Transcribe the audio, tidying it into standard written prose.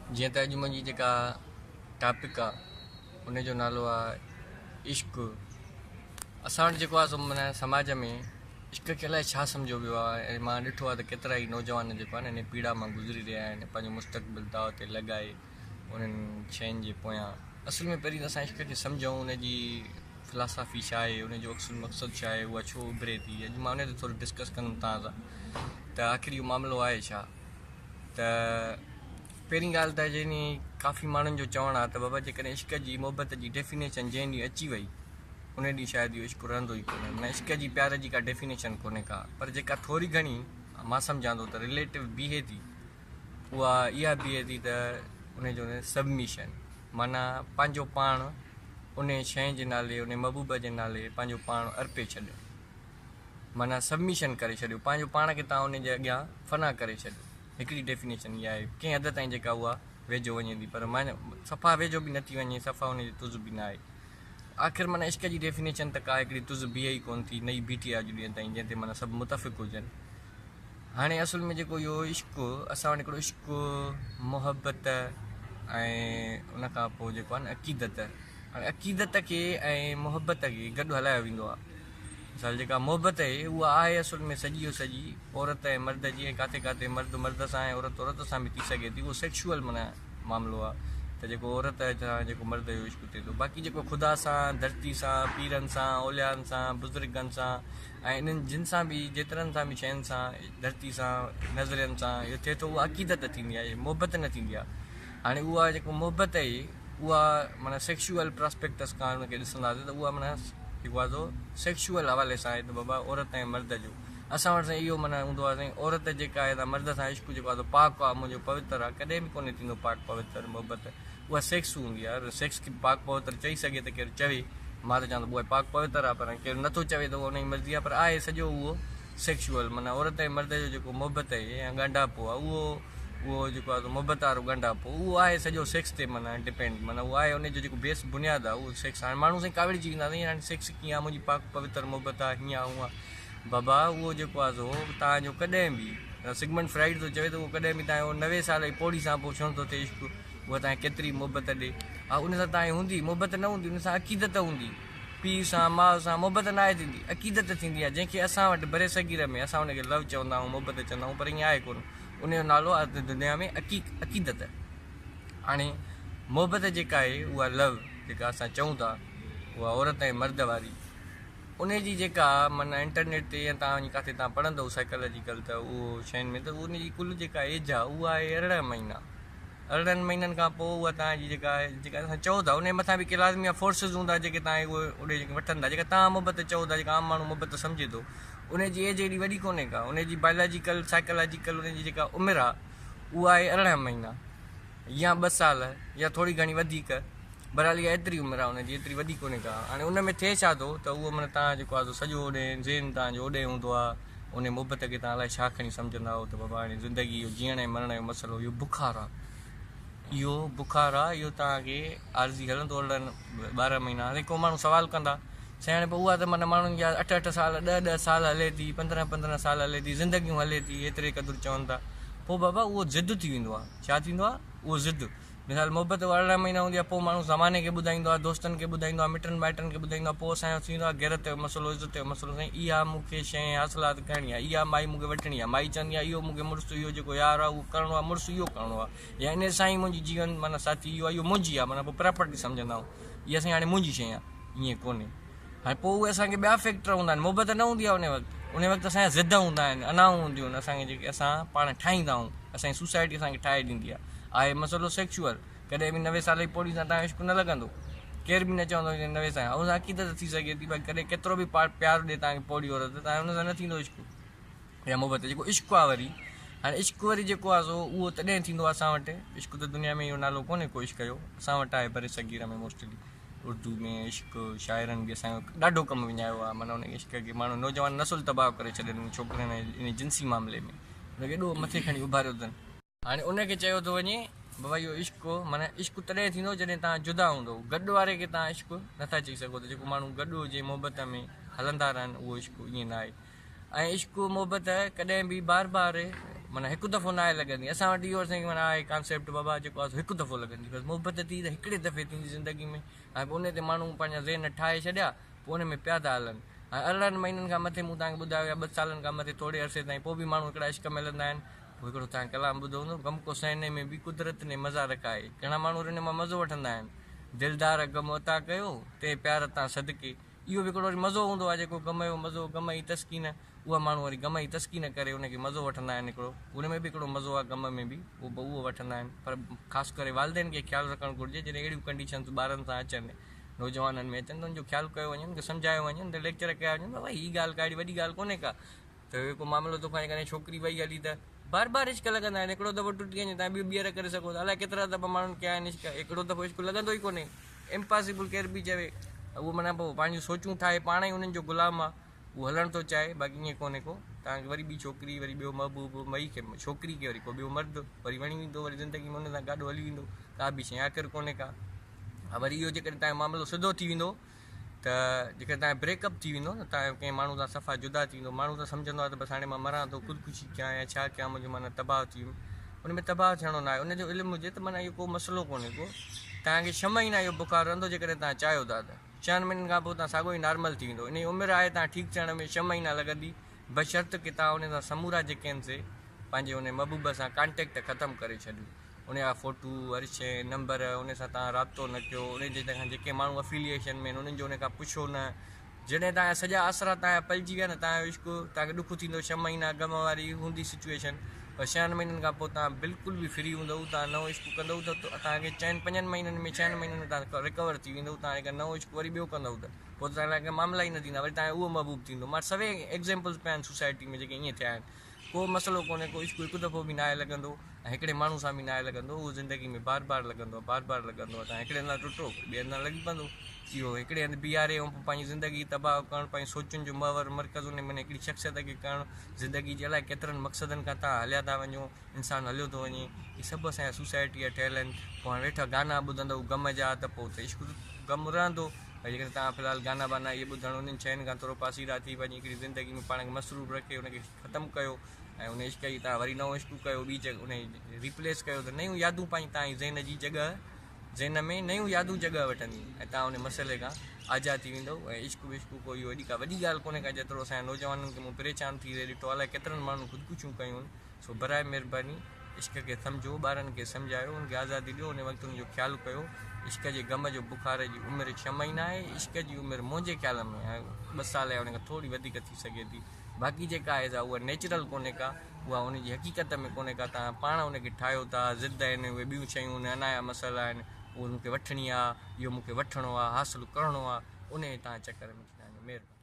जीअं त अॼु मुंहिंजी जेका टॉपिक आहे उनजो नालो आहे इश्क। असां वटि जेको आहे सो माना समाज में इश्क खे अलाए छा सम्झो वियो आहे ऐं मां ॾिठो आहे त केतिरा ई नौजवान जेको आहे न इन पीड़ा मां गुज़री रहिया आहिनि, पंहिंजो मुस्तक़बिल दाव ते लॻाए उन्हनि शयुनि जे पोयां। असल में पहिरीं त असां इश्क खे सम्झूं, उनजी फिलासफ़ी छा आहे, उनजो अक्सुल मक़सदु छा आहे, उहा छो उभिरे थी। अॼु मां उन ते थोरो डिस्कस कंदुमि तव्हां सां त आख़िर इहो मामिलो आहे छा। त पहिरीं ॻाल्हि त जंहिं काफ़ी माण्हुनि जो चवणु आहे त बाबा जेकॾहिं इश्क जी मोहबत जी डेफिनेशन जंहिं ॾींहुं अची वई उन ॾींहुं शायदि इहो इश्क रहंदो ई कोन्हे। माना इश्क जी प्यार जी का डेफिनेशन कोन्हे का, पर जेका थोरी घणी मां सम्झां थो त रिलेटिव बीहे थी उहा इहा बीहे थी त उनजो सबमिशन, माना पंहिंजो पाण उन शइ जे नाले, उन महबूब जे नाले पंहिंजो पाण अर्पे छॾियो, माना सबमिशन करे छॾियो, पंहिंजो पाण खे तव्हां उनजे अॻियां फना करे छॾियो। हिकिड़ी डेफिनेशन इहा आहे, कंहिं हद ताईं जेका उहा वेझो वञे थी, पर माना सफ़ा वेझो बि नथी वञे, सफ़ा उनजी तुज़ बि न आहे। आख़िर माना इश्क जी डेफिनेशन त का हिकिड़ी तुज़ बीहे ई कोन्ह थी, नई बीठी आहे अॼु ॾींहं ताईं, जंहिं ते माना सभु मुतफ़िक़ हुजनि। हाणे असुल में जेको इहो इश्क, असां वटि हिकिड़ो इश्क, मोहबत ऐं उन खां पोइ जेको आहे न अक़ीदत। हाणे अक़ीदत खे ऐं मोहबत खे गॾु हलायो वेंदो आहे। मिसाल जेका मोहबत आहे उहा आहे असुल में सॼी जो सॼी औरत ऐं मर्द जी, ऐं किथे किथे मर्द मर्द सां ऐं औरत औरत सां बि थी सघे थी। उहो सेक्शुअल माना मामिलो आहे त जेको औरत सां जेको मर्द जो इश्क थिए थो। बाक़ी जेको ख़ुदा सां, धरती सां, पीरनि सां, औलियानि सां, बुज़ुर्गनि सां ऐं इन्हनि जिन सां बि, जेतिरनि सां बि शयुनि सां, धरती सां, नज़रियनि सां इहो थिए थो, उहा अक़ीदत थींदी आहे, मोहबत न थींदी आहे। हाणे उहा जेको मोहबत आहे उहा माना सेक्शुअल प्रॉस्पेक्टस खां उनखे ॾिसंदासीं त उहा माना जेको आहे सो सेक्शुअल हवाले सां आहे त बाबा औरत ऐं मर्द जो। असां वटि साईं इहो माना हूंदो आहे साईं, औरत जेका आहे त मर्द सां इश्क जेको आहे पाक आहे, मुंहिंजो पवित्र आहे, कॾहिं बि कोन्हे थींदो पाक पवित्र मोहबत। उहा सेक्स हूंदी आहे, सेक्स खे पाक पवित्र चई सघे त केरु चवे, मां त चवां थो उहा पाक पवित्र आहे, पर केरु नथो चवे त उहा उनजी मर्ज़ी आहे, पर आहे सॼो उहो सेक्शुअल। माना औरत ऐं मर्द जो जेको मोहबत आहे या ॻंढापो आहे उहो जेको आहे मोहबत वारो ॻंढापो, उहो आहे सॼो सेक्स ते माना डिपेंड, माना उहो आहे उनजो जेको बेस बुनियादु आहे उहो सेक्स। हाणे माण्हू साईं काविड़जी वेंदा साईं, हाणे सेक्स कीअं आहे, मुंहिंजी पाक पवित्र मोहबत आहे, हीअं आहे हूअं आहे। बाबा उहो जेको आहे सो तव्हांजो कॾहिं बि, सिगमंड फ्राइड थो चवे त उहो कॾहिं बि तव्हांजो 90 साल जी पौड़ी सां पोइ छो थो थिए इश्क, उहा तव्हांखे केतिरी मोहबत ॾे। हा, उन सां तव्हांजी हूंदी मोहबत न हूंदी, उन सां अक़ीदत हूंदी। पीउ सां, माउ सां मोहबत न आहे थींदी, अक़ीदत थींदी आहे, जंहिंखे असां वटि बरे सगीर में असां उनखे लव चवंदा आहियूं, मोहबत चवंदा आहियूं, पर ईअं आहे कोन्ह। उनजो नालो आहे दुनिया में अक़ीदत। हाणे मोहबत जेका आहे उहा लव जेका असां चऊं था, उहा औरत ऐं मर्द वारी, उनजी जेका माना इंटरनेट ते या तव्हां वञी किथे तव्हां पढ़ंदव साइकोलॉजिकल त उहो शयुनि में त उनजी कुल जेका एज आहे उहा आहे 18 महीना। 18 महीननि खां पोइ उहा तव्हांजी जेका आहे, जेका असां चओ था उनजे मथां बि के लाज़मी फोर्सिस हूंदा जेके तव्हांखे उहे उॾे जेके वठंदा, जेका तव्हां मोहबत चओ था, जेका आम माण्हू मोहबत सम्झे थो, उनजी एज एॾी वॾी कोन्हे का। उनजी बायोलॉजिकल साइकोलॉजिकल उनजी जेका उमिरि आहे उहा आहे 18 महीना या 2 साल या थोरी घणी वधीक, बरहाली एतिरी उमिरि आहे उनजी, एतिरी वॾी कोन्हे का। हाणे उन में थिए छा थो त उहो माना तव्हां जेको आहे सॼो ओॾे ज़ेन तव्हांजो ओॾे हूंदो आहे, उन मोहबत खे तव्हां अलाए छा खणी सम्झंदा आहियो त बाबा हाणे ज़िंदगी इहो जीअण ऐं मरण जो मसइलो, इहो बुखारु आहे, इहो बुखारु आहे, इहो तव्हांखे आरज़ी हलंदो 12 महीना। हाणे को माण्हू सुवाल कंदा साईं, हाणे पोइ उहा त माना माण्हुनि जा 8-8 साल, 10-10 साल हले थी, 15-15 साल हले थी, ज़िंदगियूं हले थी, एतिरे क़दुरु चवनि था, पोइ बाबा उहो ज़िद थी वेंदो आहे। छा थींदो आहे? उहो ज़िद। मिसाल मोहबत 18 महीना हूंदी आहे, पोइ माण्हू ज़माने खे ॿुधाईंदो आहे, दोस्तनि खे ॿुधाईंदो आहे, मिटनि माइटनि खे ॿुधाईंदो आहे, पोइ असांजो थींदो आहे गैरत जो मसइलो, इज़त जो मसइलो। साईं इहा मूंखे शइ हासिलात करणी आहे, इहा माई मूंखे वठणी आहे, माई चवंदी आहे इहो मूंखे मुड़ुसु, इहो जेको यार आहे उहो करिणो आहे, मुड़ुसु इहो करिणो आहे, या इन सां ई मुंहिंजी जीवन माना साथी इहो आहे, इहो मुंहिंजी आहे, माना पोइ प्रॉपर्टी सम्झंदा आहियूं, इहा साईं हाणे मुंहिंजी शइ आहे, ईअं कोन्हे। हाणे पोइ उहे असांखे ॿिया फैक्टर हूंदा आहिनि, मोहबत न हूंदी आहे उन वक़्तु असांजा ज़िद हूंदा आहिनि, अनाऊं हूंदियूं आहिनि असांखे, जेके असां पाण ठाहींदा आहियूं, असांजी सोसाइटी असांखे ठाहे ॾींदी आहे मसइलो सेक्शुअल। कॾहिं बि 90 साल जी पौड़ी सां तव्हांजो इश्क न लॻंदो, केर बि न चवंदो 90 सां, ऐं अक़ीदत थी सघे थी भई कॾहिं केतिरो बि प्यारु ॾे तव्हांखे पौड़ी औरत, तव्हांजो हुन सां न थींदो इश्क या मोहबत। जेको इश्क आहे वरी, हाणे इश्क वरी जेको आहे सो उहो तॾहिं थींदो आहे असां वटि। इश्क त दुनिया में इहो नालो कोन्हे को इश्क जो, असां वटि आहे बरे सगीर में मोस्टली, उर्दू में इश्क, शाइरनि बि असांजो ॾाढो कमु विञायो आहे, माना उन इश्क खे माण्हू नौजवान नसुल तबाह करे छॾनि छोकिरनि इन जिन्सी मामले में, उनखे एॾो मथे खणी उभारियो अथनि। हाणे उनखे चयो थो वञे बाबा इहो इश्क, माना इश्क तॾहिं थींदो जॾहिं तव्हां जुदा हूंदो, गॾु वारे खे तव्हां इश्क नथा चई सघो। त जेको माण्हू गॾु हुजे मोहबत में हलंदा रहनि, उहो इश्क ईअं न आहे। ऐं इश्क मोहबत कॾहिं बि बार बार माना हिकु दफ़ो न आहे लॻंदी। असां वटि इहो असांखे माना आहे कॉन्सेप्ट बाबा जेको आहे हिकु दफ़ो लॻंदी, बसि मुहबत थी त हिकिड़े दफ़े थींदी ज़िंदगी में। ऐं पोइ उन ते माण्हू पंहिंजा ज़हन ठाहे छॾिया, पोइ उन में पिया था हलनि। ऐं अरिड़हनि महीननि खां मथे मूं तव्हांखे ॿुधायो या 2 सालनि खां मथे थोरे अरसे ताईं पोइ बि माण्हू हिकिड़ा इश्क मिलंदा आहिनि। पोइ हिकिड़ो तव्हां कलाम ॿुधो हूंदो, गम को सहने में बि कुदरत ने मज़ा रखाए। घणा माण्हू हिन मां मज़ो वठंदा आहिनि। दिलदार गम अता कयो ते प्यार तां सदके। इहो बि हिकिड़ो वरी मज़ो हूंदो आहे, जेको गम जो मज़ो, गम जी तस्कीन, उहा माण्हू वरी गम जी तस्कीन करे उनखे मज़ो वठंदा आहिनि। हिकिड़ो उन में बि हिकिड़ो मज़ो आहे, गम में बि उहो वठंदा आहिनि। पर ख़ासि करे वालिदेन खे ख़्यालु रखणु घुरिजे जॾहिं अहिड़ियूं कंडीशन्स ॿारनि सां अचनि, नौजवाननि में अचनि, त उनजो ख़्यालु कयो वञे, की सम्झायो वञे, त लेक्चर कया वञनि, भई हीअ ॻाल्हि का वॾी ॻाल्हि कोन्हे का। त जेको मामिलो तो खणे करे छोकिरी वई हली त बार बार इश्क लॻंदा आहिनि। हिकिड़ो दफ़ो टुटी वञे तव्हां ॿीहर करे सघो था। अलाए केतिरा दफ़ा माण्हुनि कया आहिनि इश्क, हिकिड़ो दफ़ो इश्क लॻंदो ई कोन्हे, इम्पॉसिबल केरु बि चवे। उहो माना पोइ पंहिंजूं सोचूं ठाहे पाण ई उन्हनि जो ग़ुलाम आहे, उहो हलणु थो चाहे। बाक़ी ईअं कोन्हे को, तव्हांखे वरी ॿी छोकिरी, वरी ॿियो महबूब, मई खे छोकिरी खे वरी को ॿियो मर्द वरी वणी वेंदो, वरी ज़िंदगी में उन सां गाॾो हली वेंदो, का बि शइ आख़िर कोन्हे का। वरी इहो जेकॾहिं तव्हांजो मामिलो सिधो थी वेंदो, त जेकॾहिं तव्हांजो ब्रेकअप थी वेंदो न, तव्हांजो कंहिं माण्हू सां सफ़ा जुदा थी वेंदो, माण्हू त सम्झंदो आहे त बसि हाणे मां मरां थो, ख़ुदकुशी कयां या छा कयां, मुंहिंजो माना तबाह थी वियुमि। उन में तबाह थियणो न आहे, उनजो इल्मु हुजे त माना इहो को मसइलो कोन्हे को। तव्हांखे 6 महीना इहो बुखार रहंदो, जेकॾहिं तव्हां चाहियो था त 4 महीननि खां पोइ तव्हां साॻियो ई नॉर्मल थी वेंदो। इन जी उमिरि आहे तव्हां ठीकु थियण में 6 महीना लॻंदी, बशर्त की तव्हां उन सां समूरा जेके आहिनि से पंहिंजे उन महबूब सां कॉन्टेक्ट ख़तमु करे छॾियो। उनजा फ़ोटू, हर शइ, नंबर, उन सां तव्हां राब्तो न कयो। उन जे जेके माण्हू अफिलिएशन में आहिनि उन्हनि जो उन खां पुछो न। जॾहिं तव्हांजा सॼा आसरा तव्हांजा पलिजी विया न, तव्हांजो इश्क, तव्हांखे ॾुख थींदो, 6 महीना गम वारी हूंदी सिचुएशन, पर 6 महीननि खां पोइ तव्हां बिल्कुलु बि फ्री हूंदव, तव्हां नओं इश्क कंदव त तव्हांखे 4-5 महीननि में, 6 महीननि में तव्हां रिकवर थी वेंदव। तव्हां हिकु नओं इश्क वरी ॿियो कंदव त पोइ तव्हां लाइ मामला ई न थींदा, वरी तव्हांजो उहो महबूब थींदो। मां सभई एग्ज़ाम्पल्स पिया आहिनि सोसाइटी में जेके ईअं थिया आहिनि। को मसइलो कोन्हे को, इश्क हिकु दफ़ो बि न आहे लॻंदो, ऐं हिकिड़े माण्हू सां बि न आहे लॻंदो, उहो ज़िंदगी में बार बार लॻंदो आहे, बार बार लॻंदो आहे। तव्हां हिकिड़े हंधि टुटो, ॿिए हंधि लॻी पवंदो। इहो हिकिड़े हंधि बीहारे ऐं पंहिंजी ज़िंदगी तबाह करणु, पंहिंजी सोचुनि जो महवर मर्कज़ उन में हिकिड़ी शख़्सियत खे करणु, ज़िंदगी जे अलाए केतिरनि मक़सदनि खां तव्हां हलिया था वञो, इंसानु हलियो थो वञे। इहे सभु असांजा सोसाइटी जा ठहियल आहिनि। पोइ हाणे वेठा गाना ॿुधंदव गम जा, त पोइ त इश्क गम रहंदो। भई जेकॾहिं तव्हां फ़िलहालु गाना बाना इहे ॿुधणु, उन्हनि शयुनि खां थोरो पासीरा थी पंहिंजी हिकिड़ी ज़िंदगी में पाण खे मसरूफ़ रखे, उनखे ख़तमु कयो, ऐं उन इश्क जी तव्हां वरी नओं इश्क कयो, ॿी जॻह उन रिप्लेस कयो, त नयूं यादूं पंहिंजी तव्हांजी ज़हन जी जॻह, ज़हन में नयूं यादूं जॻह वठंदियूं, ऐं तव्हां उन मसइले खां आज़ादु थी वेंदव। ऐं इश्क विश्क कोई वॾी ॻाल्हि कोन्हे का, जेतिरो असांजे नौजवाननि खे मूं परेशान थी रहे ॾिठो, अलाए केतिरनि माण्हुनि ख़ुदकुशियूं कयूं आहिनि। सो बराए महिरबानी इश्क खे सम्झो, ॿारनि खे सम्झायो, उनखे आज़ादी ॾियो, उन वक़्तु उनजो ख़्यालु कयो। इश्क जे गम जो बुखार जी उमिरि 6 महीना आहे। इश्क जी उमिरि मुंहिंजे ख़्याल में 2 साल या उन खां थोरी वधीक थी सघे थी। बाक़ी जेका आहे उहा नेचुरल कोन्हे का, उहा उनजी हक़ीक़त में कोन्हे का। तव्हां पाण उनखे ठाहियो था, ज़िद आहिनि, उहे ॿियूं शयूं अनाया मसइला आहिनि, उहो मूंखे वठणी आहे, इहो मूंखे वठिणो आहे, हासिलु करिणो आहे, उन तव्हां चकर में महिरबानी।